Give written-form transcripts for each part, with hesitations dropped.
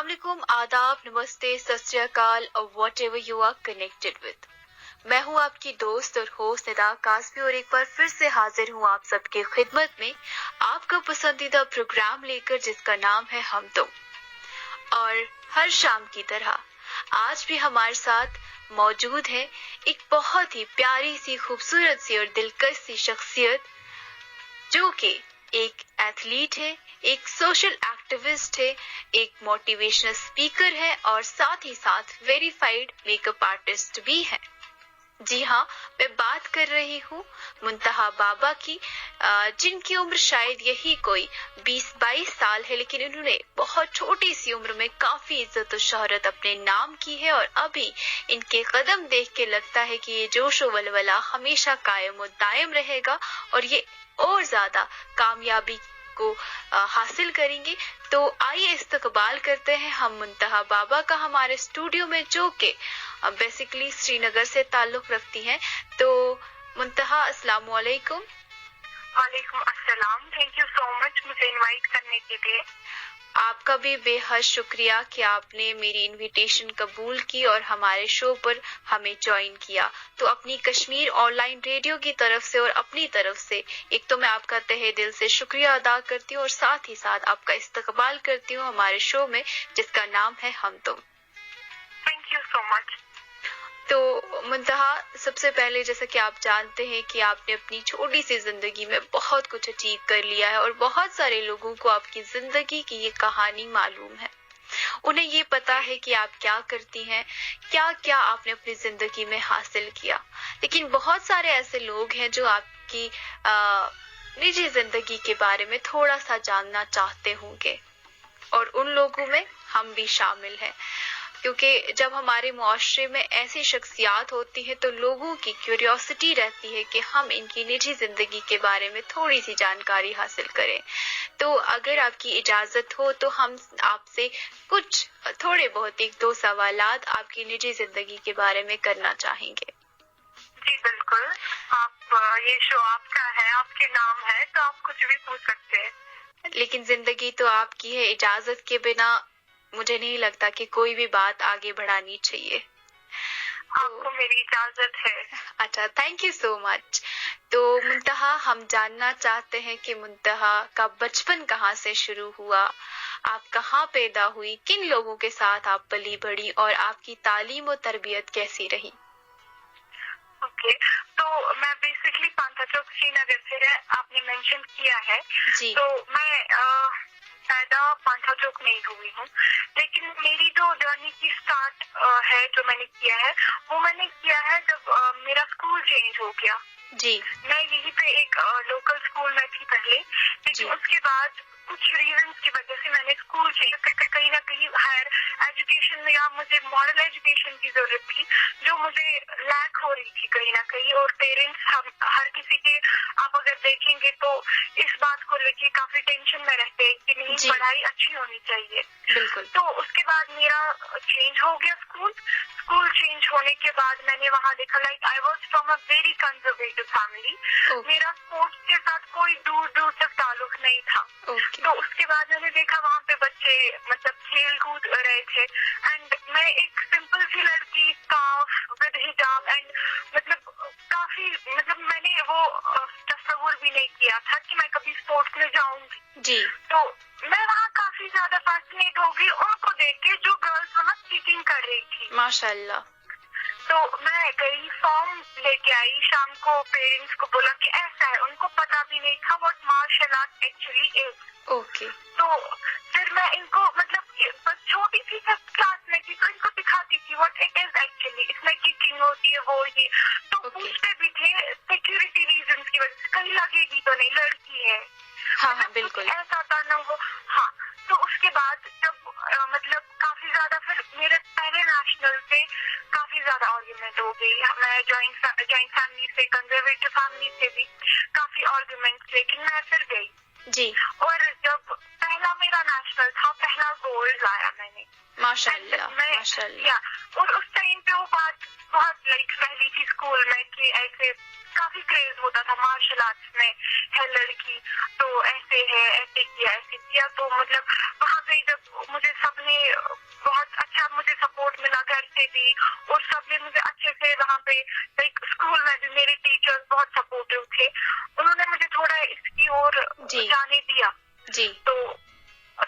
अस्सलाम वालेकुम, आदाब, नमस्ते, सत श्री अकाल और whatever you are connected with. मैं हूं आपकी दोस्त और होस्ट निदा कासमी और एक बार फिर से हाजिर हूं आप सबके खिदमत में आपका पसंदीदा प्रोग्राम लेकर जिसका नाम है हम तुम। और हर शाम की तरह आज भी हमारे साथ मौजूद है एक बहुत ही प्यारी सी, खूबसूरत सी और दिलकश सी शख्सियत जो कि एक एथलीट है, एक सोशल एक्टिविस्ट है, एक मोटिवेशनल स्पीकर है और साथ ही साथ वेरीफाइड मेकअप आर्टिस्ट भी है। जी हाँ, मैं बात कर रही हूँ मुंतहा बाबा की, जिनकी उम्र शायद यही कोई 20-22 साल है, लेकिन इन्होंने बहुत छोटी सी उम्र में काफी इज्जत और शोहरत अपने नाम की है और अभी इनके कदम देख के लगता है कि ये जोशो वलवला हमेशा कायम और दायम रहेगा और ये और ज्यादा कामयाबी को हासिल करेंगे। तो आइए इस्तकबाल करते हैं हम मुंतहा बाबा का हमारे स्टूडियो में, जो कि बेसिकली श्रीनगर से ताल्लुक रखती हैं। तो मुंतहा, अस्सलाम वालेकुम। वालेकुम अस्सलाम। थैंक यू सो मच मुझे इनवाइट करने के लिए। आपका भी बेहद शुक्रिया कि आपने मेरी इनविटेशन कबूल की और हमारे शो पर हमें ज्वाइन किया। तो अपनी कश्मीर ऑनलाइन रेडियो की तरफ से और अपनी तरफ से एक तो मैं आपका तहे दिल से शुक्रिया अदा करती हूँ और साथ ही साथ आपका इस्तकबाल करती हूँ हमारे शो में जिसका नाम है हम तुम। Thank you so much. तो मुंतहा, सबसे पहले जैसा कि आप जानते हैं कि आपने अपनी छोटी सी जिंदगी में बहुत कुछ अचीव कर लिया है और बहुत सारे लोगों को आपकी जिंदगी की ये कहानी मालूम है। उन्हें ये पता है कि आप क्या करती हैं, क्या क्या आपने अपनी जिंदगी में हासिल किया, लेकिन बहुत सारे ऐसे लोग हैं जो आपकी निजी जिंदगी के बारे में थोड़ा सा जानना चाहते होंगे और उन लोगों में हम भी शामिल हैं, क्योंकि जब हमारे मुआशरे में ऐसी शख्सियात होती है तो लोगों की क्यूरियोसिटी रहती है कि हम इनकी निजी जिंदगी के बारे में थोड़ी सी जानकारी हासिल करें। तो अगर आपकी इजाजत हो तो हम आपसे कुछ थोड़े बहुत 1-2 सवालात आपकी निजी जिंदगी के बारे में करना चाहेंगे। जी बिल्कुल, आप ये शो आपका है, आपके नाम है, तो आप कुछ भी पूछ सकते हैं। लेकिन जिंदगी तो आपकी है, इजाजत के बिना मुझे नहीं लगता कि कोई भी बात आगे बढ़ानी चाहिए। आपको मेरी इजाजत है। अच्छा, थैंक यू सो मच। तो मुंतहा, हम जानना चाहते हैं कि मुंतहा का बचपन कहाँ से शुरू हुआ, आप कहाँ पैदा हुई, किन लोगों के साथ आप पली बढ़ी और आपकी तालीम और तरबियत कैसी रही। ओके, तो मैं बेसिकली पांथा चौक श्रीनगर से है, आपने मेंशन किया है जी। तो मैं पैदा पांथा चौक नहीं हुई हूँ, लेकिन मेरी जो जर्नी की स्टार्ट है जो मैंने किया है वो मैंने किया है जब मेरा स्कूल चेंज हो गया। जी। मैं यहीं पे एक लोकल स्कूल में थी पहले, लेकिन उसके बाद कुछ रीजंस की वजह से मैंने स्कूल चेंज करके कहीं ना कहीं हायर एजुकेशन या मुझे मॉरल एजुकेशन की जरूरत थी जो मुझे लैक हो रही थी कहीं ना कहीं। और पेरेंट्स हम हर किसी के आप अगर देखेंगे तो इस बात को लेके काफी टेंशन में रहते हैं कि नहीं पढ़ाई अच्छी होनी चाहिए। बिल्कुल। तो उसके बाद मेरा चेंज हो गया स्कूल चेंज होने के बाद मैंने वहाँ देखा like I was from a very conservative family. मेरा स्पोर्ट्स के साथ कोई दूर दूर तक ताल्लुक नहीं था। तो उसके बाद मैंने देखा वहाँ पे बच्चे मतलब खेल कूद रहे थे एंड मैं एक सिंपल सी लड़की स्कार्फ विद हिजाब एंड मतलब काफी मतलब मैंने वो तस्वुर भी नहीं किया था कि मैं कभी स्पोर्ट्स में जाऊंगी। जी। तो मैं वहाँ काफी ज्यादा फैसिनेट हो गई उनको देख के जो गर्ल्स वहाँ स्कीटिंग कर रही थी। माशाल्लाह। तो मैं गई फॉर्म लेके आई, शाम को पेरेंट्स को बोला कि ऐसा है, उनको पता भी नहीं था what martial art actually is. Okay. तो फिर मैं इनको मतलब छोटी सी क्लास में थी तो इनको दिखाती थी व्हाट इट इज एक्चुअली, इसमें किकिंग होती है वो ये। तो पूछते भी थे सिक्योरिटी रीजंस की वजह से, कहीं लगेगी तो नहीं, लड़की है। हाँ, बिल्कुल ऐसा था ना वो। हाँ, तो उसके बाद जब मतलब काफी ज्यादा फिर मेरे पहले नेशनल से काफी ज्यादा आर्ग्यूमेंट हो गई। मैं जॉइंट फैमिली से, कंजर्वेटिव फैमिली से भी काफी आर्ग्यूमेंट, लेकिन मैं फिर गई जी। और जब पहला मेरा नेशनल था, पहला गोल्ड लाया मैंने। माशाल्लाह, माशाल्लाह। और उस टाइम पे वो बात बहुत लाइक पहली थी स्कूल में कि ऐसे काफी क्रेज होता था मार्शल आर्ट्स में, है लड़की तो ऐसे है, ऐसे किया। तो मतलब वहाँ पे जब मुझे सबने बहुत अच्छा मुझे सपोर्ट मिला घर से भी, और सबने मुझे अच्छे से वहाँ पे लाइक स्कूल में भी मेरे टीचर्स बहुत सपोर्टिव थे, उन्होंने मुझे थोड़ा इसकी ओर जाने दिया जी। तो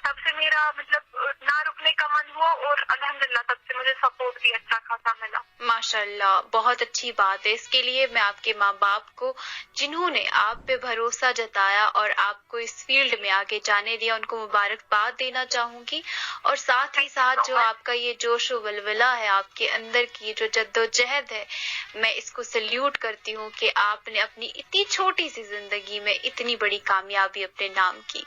तब से मेरा मतलब ना रुकने का मन हुआ, और अल्हम्दुलिल्लाह तब से मुझे सपोर्ट भी अच्छा खासा मिला। माशाल्लाह, बहुत अच्छी बात है। इसके लिए मैं आपके माँ बाप को, जिन्होंने आप पे भरोसा जताया और आपको इस फील्ड में आगे जाने दिया, उनको मुबारकबाद देना चाहूंगी। और साथ ही साथ जो आपका ये जोश व वलवला है, आपके अंदर की जो जद्दोजहद है, मैं इसको सल्यूट करती हूँ कि आपने अपनी इतनी छोटी सी जिंदगी में इतनी बड़ी कामयाबी अपने नाम की।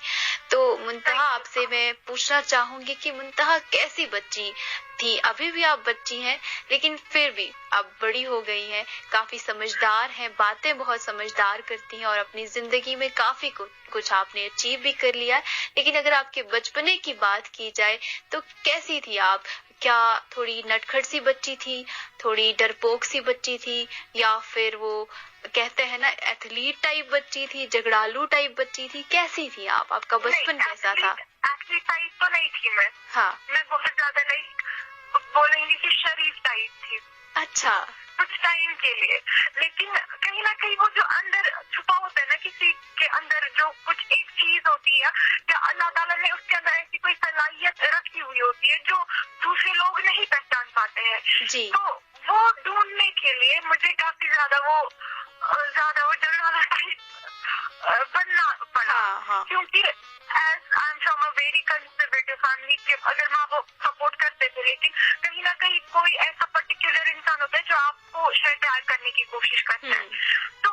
तो मुंतहा आपसे मैं पूछना चाहूंगी कि मुंतहा कैसी बच्ची थी? अभी भी आप बच्ची हैं, लेकिन फिर भी आप बड़ी हो गई हैं, काफी समझदार हैं, बातें बहुत समझदार करती हैं और अपनी जिंदगी में काफी कुछ आपने अचीव भी कर लिया है। लेकिन अगर आपके बचपने की बात की जाए तो कैसी थी आप? क्या थोड़ी नटखट सी बच्ची थी, थोड़ी डरपोक सी बच्ची थी, या फिर वो कहते हैं ना एथलीट टाइप बच्ची थी, झगड़ालू टाइप बच्ची थी? कैसी थी आप? आपका बचपन कैसा था? एथलीट टाइप तो नहीं थी मैं। हाँ, मैं बहुत ज्यादा लाइक बोलेंगे कि शरीफ टाइप थी। अच्छा, कुछ टाइम के लिए, लेकिन कहीं ना कहीं वो जो अंदर छुपा होता है ना किसी के अंदर, जो कुछ एक चीज होती है या अल्लाह ताला ने उसके अंदर ऐसी कोई सलाहियत रखी हुई होती है जो दूसरे लोग नहीं पहचान पाते हैं जी। तो वो ढूंढने के लिए मुझे काफी ज्यादा वो डर वाला टाइप बनना पड़ा। हाँ। क्योंकि as I am from a very conservative family के अगर माँ बाप सपोर्ट करते थे, लेकिन कहीं ना कहीं कोई ऐसा पर्टिकुलर इंसान होता है जो आपको शायद प्यार करने की कोशिश करता है। तो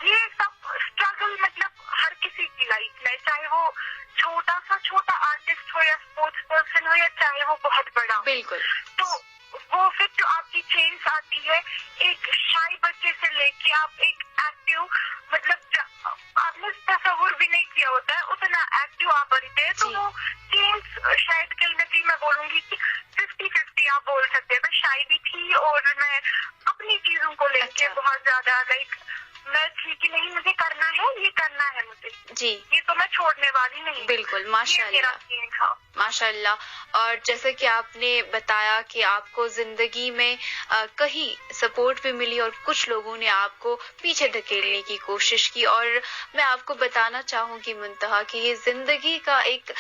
ये सब स्ट्रगल मतलब हर किसी की लाइफ में, चाहे वो छोटा आर्टिस्ट हो या स्पोर्ट्स पर्सन हो या चाहे वो बहुत बड़ा, बिल्कुल। तो वो फिर जो आपकी चेंज आती है एक शाई बच्चे से लेके आप एक एक्टिव, मतलब आपने तस्वुर भी नहीं किया होता है उतना एक्टिव आप बनते हैं। तो वो चेंज शायद कहीं ना कहीं मैं बोलूंगी कि 50-50 आप बोल सकते हैं। मैं शाई भी थी और मैं अपनी चीजों को लेके बहुत ज्यादा लाइक मैं थी कि नहीं मुझे करना है, ये करना है मुझे जी, ये तो मैं छोड़ने वाली नहीं। बिल्कुल, माशाल्लाह, माशाल्लाह। और जैसे कि आपने बताया कि आपको जिंदगी में कहीं सपोर्ट भी मिली और कुछ लोगों ने आपको पीछे धकेलने की कोशिश की, और मैं आपको बताना चाहूंगी मुंतहा कि ये जिंदगी का एक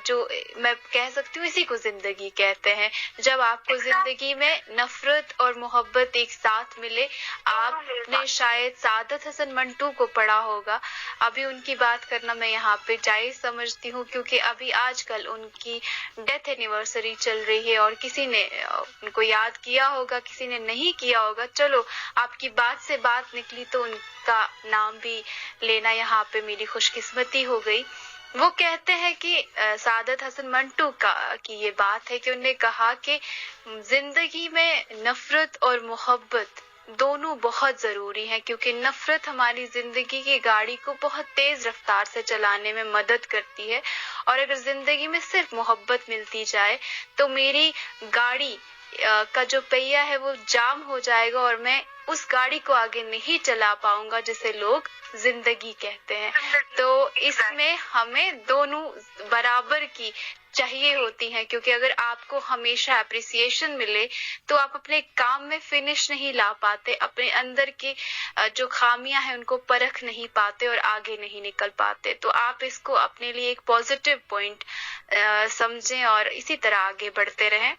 जो मैं कह सकती हूँ इसी को जिंदगी कहते हैं। जब आपको जिंदगी में नफरत और मोहब्बत एक साथ मिले, आपने शायद सादत हसन मंटू को पढ़ा होगा, अभी उनकी बात करना मैं यहाँ पे जायज समझती हूँ क्योंकि अभी आजकल उनकी डेथ एनिवर्सरी चल रही है और किसी ने उनको याद किया होगा, किसी ने नहीं किया होगा। चलो, आपकी बात से बात निकली तो उनका नाम भी लेना यहाँ पे मेरी खुशकिस्मती हो गई। वो कहते हैं कि सादत हसन मंटू की ये बात है कि उन्होंने कहा कि जिंदगी में नफरत और मोहब्बत दोनों बहुत जरूरी हैं, क्योंकि नफरत हमारी जिंदगी की गाड़ी को बहुत तेज रफ्तार से चलाने में मदद करती है, और अगर जिंदगी में सिर्फ मोहब्बत मिलती जाए तो मेरी गाड़ी का जो पहिया है वो जाम हो जाएगा और मैं उस गाड़ी को आगे नहीं चला पाऊंगा जिसे लोग जिंदगी कहते हैं। तो इसमें हमें दोनों बराबर की चाहिए होती हैं, क्योंकि अगर आपको हमेशा अप्रिसिएशन मिले तो आप अपने काम में फिनिश नहीं ला पाते, अपने अंदर की जो खामियां हैं उनको परख नहीं पाते और आगे नहीं निकल पाते। तो आप इसको अपने लिए एक पॉजिटिव पॉइंट समझें और इसी तरह आगे बढ़ते रहें।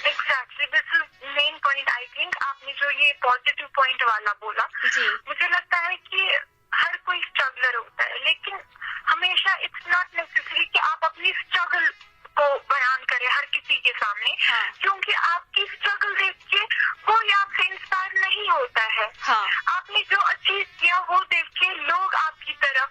Exactly, this is main point I think। आपने जो ये पॉजिटिव पॉइंट वाला बोला, मुझे लगता है कि हर कोई स्ट्रगलर होता है, लेकिन हमेशा इट्स नॉट नेसेसरी कि आप अपनी स्ट्रगल को बयान करें हर किसी के सामने। क्योंकि आपकी स्ट्रगल देख के कोई आपसे इंस्पायर नहीं होता है। आपने जो अचीव किया वो देख के लोग आपकी तरफ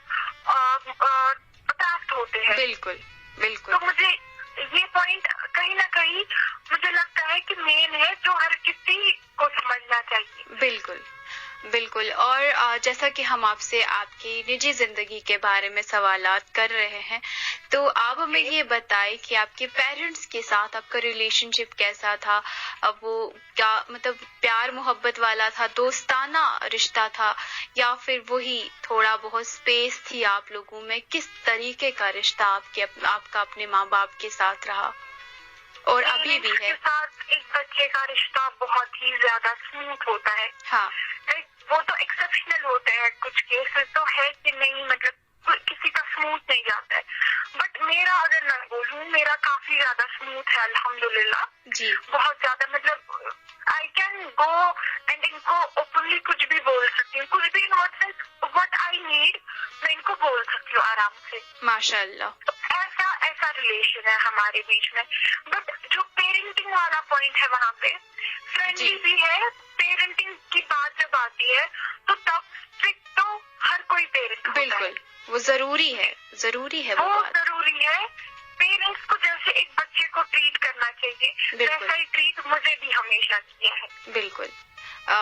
अट्रैक्ट होते हैं। बिल्कुल बिल्कुल। तो मुझे ये पॉइंट कहीं ना कहीं मुझे लगता है कि मेन है जो हर किसी को समझना चाहिए। बिल्कुल। बिल्कुल। और जैसा कि हम आपसे आपकी निजी ज़िंदगी के बारे में सवालात कर रहे हैं, तो आप हमें जी। ये बताएँ कि आपके पेरेंट्स के साथ आपका रिलेशनशिप कैसा था? वो क्या मतलब प्यार-मोहब्बत वाला था, दोस्ताना रिश्ता था या फिर वही थोड़ा-बहुत स्पेस थी आप लोगों में? किस तरीके का रिश्ता आपका अपने माँ-बाप के साथ रहा और अभी भी पेरेंट्स के है? साथ एक बच्चे का रिश्ता बहुत ही ज्यादा स्मूथ होता है। हाँ, वो तो एक्सेप्शनल होते हैं, कुछ केसेस तो है कि नहीं, मतलब किसी का स्मूथ नहीं जाता है, बट मेरा अगर मैं बोलूँ, मेरा काफी ज्यादा स्मूथ है अल्हम्दुलिल्लाह। जी, बहुत ज्यादा, मतलब आई कैन गो एंड इनको ओपनली कुछ भी बोल सकती हूँ, कुछ भी व्हाट आई नीड मैं इनको बोल सकती हूँ आराम से। माशाअल्लाह। तो ऐसा ऐसा रिलेशन है हमारे बीच में। बट जो पेरेंटिंग वाला पॉइंट है वहाँ पे फ्रेंडली जी, भी है। पेरेंटिंग की बात जब आती है तो तब स्ट्रिक्ट तो हर कोई पेरेंट होता है, बिल्कुल, वो ज़रूरी है वो वो बात। जरूरी है। पेरेंट्स को जैसे एक बच्चे को ट्रीट करना चाहिए बिल्कुल। वैसा ही ट्रीट मुझे भी हमेशा किया है। बिल्कुल।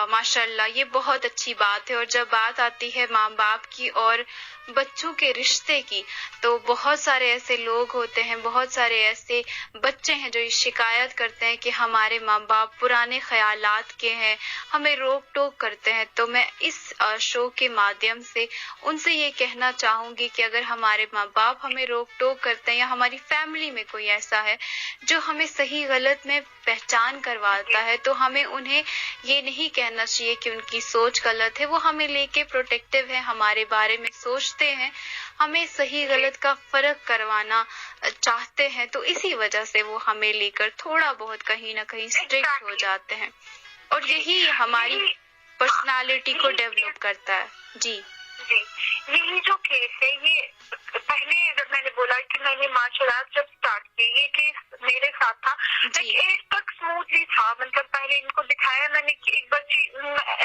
माशाल्लाह ये बहुत अच्छी बात है। और जब बात आती है माँ-बाप की और बच्चों के रिश्ते की, तो बहुत सारे ऐसे लोग होते हैं, बहुत सारे ऐसे बच्चे हैं जो ये शिकायत करते हैं कि हमारे माँ-बाप पुराने ख़यालात के हैं, हमें रोक-टोक करते हैं। तो मैं इस शो के माध्यम से उनसे ये कहना चाहूँगी कि अगर हमारे माँ-बाप हमें रोक-टोक करते हैं या हमारी फैमिली में कोई ऐसा है जो हमें सही-गलत में पहचान करवाता है, तो हमें उन्हें ये नहीं कहना चाहिए कि उनकी सोच गलत है। वो हमें लेके प्रोटेक्टिव है, हमारे बारे में सोचते हैं, हमें सही-गलत का फ़र्क करवाना चाहते हैं, तो इसी वजह से वो हमें लेकर थोड़ा-बहुत कहीं न कहीं स्ट्रिक्ट हो जाते हैं। और यही हमारी पर्सनैलिटी को डेवलप करता है। जी, जी, यही जो केस है, ये पहले जब मैंने बोला कि मैंने मार्शल आर्ट जब स्टार्ट की, ये केस मेरे साथ था। जी, एज तक स्मूथली था, मतलब पहले इनको दिखाया मैंने कि एक बच्ची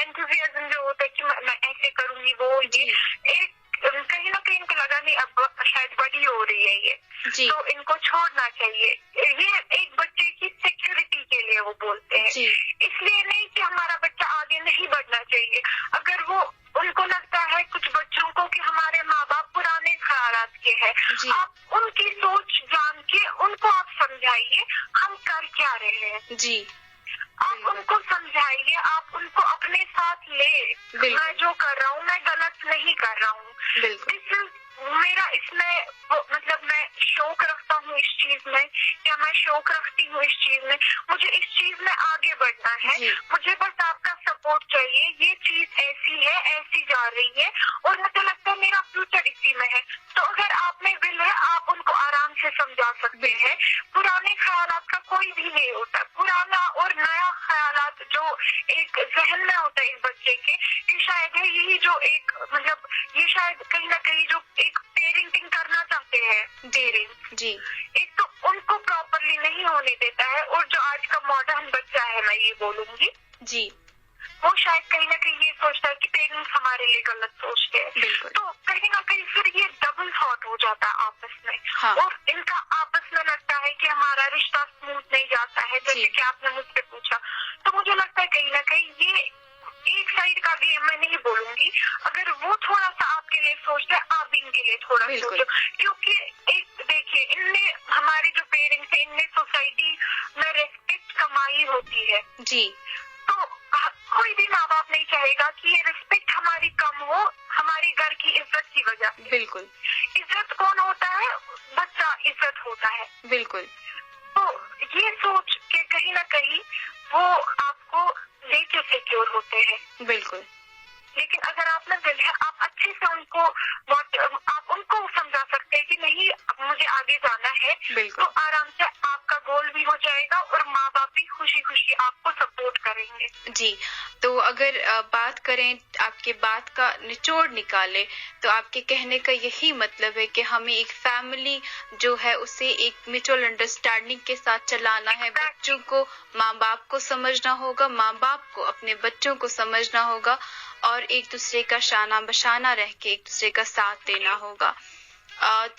एंथुजियाज्म जो होता है कि मैं ऐसे करूंगी वो जी, ये एक कहीं ना कहीं इनको लगा नहीं अब शायद बड़ी हो रही है ये, जी, तो इनको छोड़ना चाहिए। ये एक बच्चे की सिक्योरिटी के लिए वो बोलते हैं, जी, इसलिए नहीं कि हमारा बच्चा आगे नहीं बढ़ना चाहिए। अगर वो उनको लगता है कुछ बच्चों को कि हमारे माँ बाप पुराने ख्यालात के हैं, जी, आप उनकी सोच जान के उनको आप समझाइए हम कर क्या रहे हैं। जी, आप बिल्कुल, उनको समझाइए, आप उनको अपने साथ ले। बिल्कुल, मैं जो कर रहा हूँ मैं गलत नहीं कर रहा हूँ। बिल्कुल, मेरा इसमें मतलब मैं शौक रखता हूँ इस चीज में, या मैं शौक रखती हूँ इस चीज में, मुझे इस चीज में आगे बढ़ना है। जी, मुझे बस आपका सपोर्ट चाहिए। ये चीज ऐसी है, ऐसी जा रही है और मुझे लगता है मेरा फ्यूचर इसी में है। तो अगर आप में दिल है आप उनको आराम से समझा सकते हैं। पुराने ख्यालात का कोई भी नहीं होता। पुराना और नया ख्यालात जो एक जहन में होता है इस बच्चे के, ये शायद है यही जो एक मतलब ये शायद कहीं ना कहीं जो एक पेरेंटिंग करना चाहते हैं पेरेंट्स, जी, एक तो उनको प्रॉपरली नहीं होने देता है। और जो आज का मॉडर्न बच्चा है, मैं ये बोलूंगी, जी, वो शायद कहीं ना कहीं ये सोचता है कि पेरेंट्स हमारे लिए गलत सोचते हैं। बिल्कुल, तो कहीं ना कहीं फिर ये डबल थॉट हो जाता है आपस में। हाँ, और इनका आपस में लगता है कि हमारा रिश्ता स्मूथ नहीं जाता है, जैसे जी, कि आपने मुझसे पूछा। तो मुझे लगता है कहीं ना कहीं ये एक साइड का गेम मैं नहीं बोलूंगी। अगर वो थोड़ा सा आपके लिए सोचते हैं, आप भी इनके लिए थोड़ा बिल्कुल, सोचो। क्योंकि एक देखिए, इनने हमारे जो पेरेंट्स हैं इनने सोसाइटी में रेस्पेक्ट कमाई होती है। जी, तो कोई भी माँ बाप नहीं चाहेगा कि ये रिस्पेक्ट हमारी कम हो हमारे घर की इज्जत की वजह से। बिल्कुल, इज्जत कौन होता है? बच्चा इज्जत होता है। बिल्कुल, तो ये सोच के कहीं ना कहीं वो आपको लेके सिक्योर होते हैं। बिल्कुल, लेकिन अगर आप में दिल है, आप अच्छे से उनको आप उनको समझा सकते हैं कि नहीं अब मुझे आगे जाना है, तो बिल्कुल। आराम से आपका गोल भी हो जाएगा और माँ बाप भी खुशी खुशी आपको सपोर्ट करेंगे। जी, तो अगर बात करें आपके बात का निचोड़ निकालें, तो आपके कहने का यही मतलब है कि हमें एक फैमिली जो है उसे एक म्यूचुअल अंडरस्टैंडिंग के साथ चलाना है। बच्चों को माँ-बाप को समझना होगा, माँ-बाप को अपने बच्चों को समझना होगा और एक दूसरे का शाना बशाना रह के एक दूसरे का साथ देना होगा।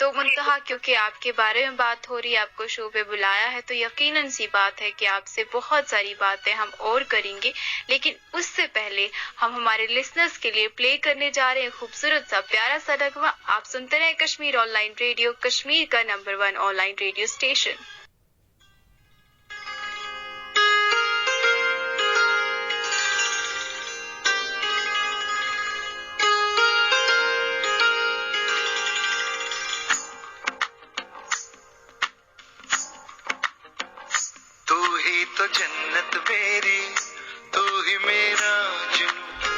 तो मुंतहा क्योंकि आपके बारे में बात हो रही है, आपको शो पे बुलाया है, तो यकीनन सी बात है कि आपसे बहुत सारी बातें हम और करेंगे। लेकिन उससे पहले हम हमारे लिसनर्स के लिए प्ले करने जा रहे हैं खूबसूरत सा प्यारा सा नगमा। आप सुनते रहे कश्मीर ऑनलाइन रेडियो, कश्मीर का नंबर 1 ऑनलाइन रेडियो स्टेशन। तो जन्नत मेरी, तू ही मेरा जुनून,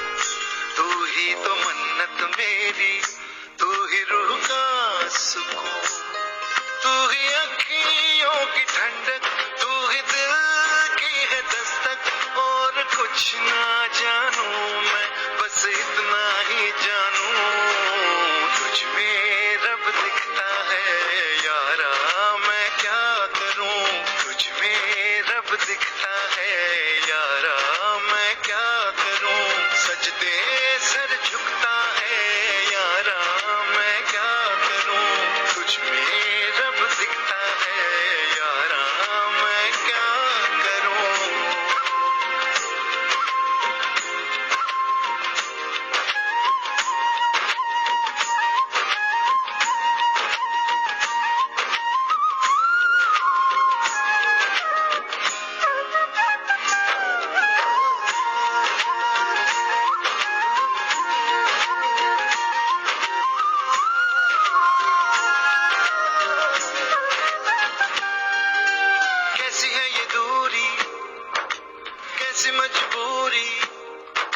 तू ही तो मन्नत मेरी, तू ही रूह का सुकून, तू ही अखियों की ठंडक, तू ही दिल की है दस्तक। और कुछ ना जानू मैं, बस इतना ही जानू, तुझ में रब दिखता है यारा, मैं क्या करूं, तुझ में रब दिखता है यारा, मैं क्या करूं, सजदे सर झुकता है यारा, मैं क्या करूं, तुझ में रब दिखता है यारा, मैं क्या करूं। कैसी है ये दूरी, कैसी मजबूरी,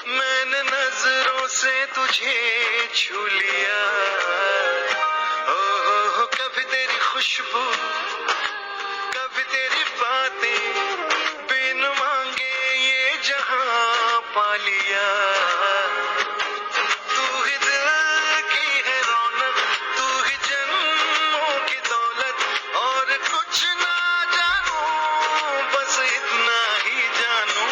मैंने नजरों से तुझे छू लिया। हो कभी तेरी खुशबू, कभी तेरी बातें, बिन मांगे ये जहां पा लिया। तू ही दिल की है रौनक, तू ही जन्मों की दौलत, और कुछ ना जानू, बस इतना ही जानू,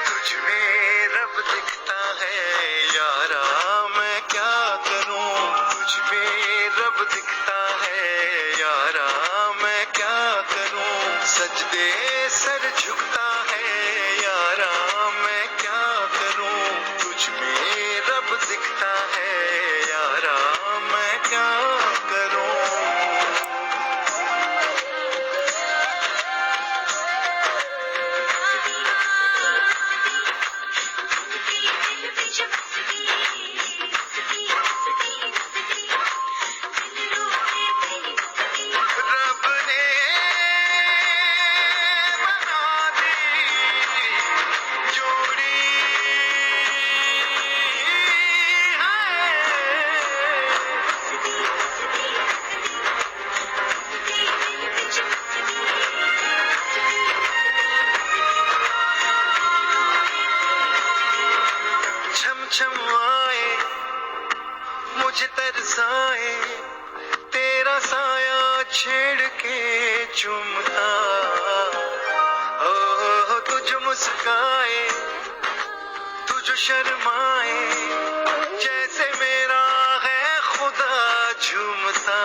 तुझ में रब दिखता है यारा, मैं क्या करूं, तुझ में रब दिखता है यारा, मैं क्या करूं, सजदे सर झुकता है यारा, मैं क्या करूं, तुझ में रब दिखता है यारा, मैं क्या करूं। रब ने बना दी जोड़ी है। छम छम आए, मुझे तरसाए, तेरा साया छेड़ के चुमता, ओ तुझ मुस्काए, तुझ शर्माए, जैसे मेरा है खुदा झूमता।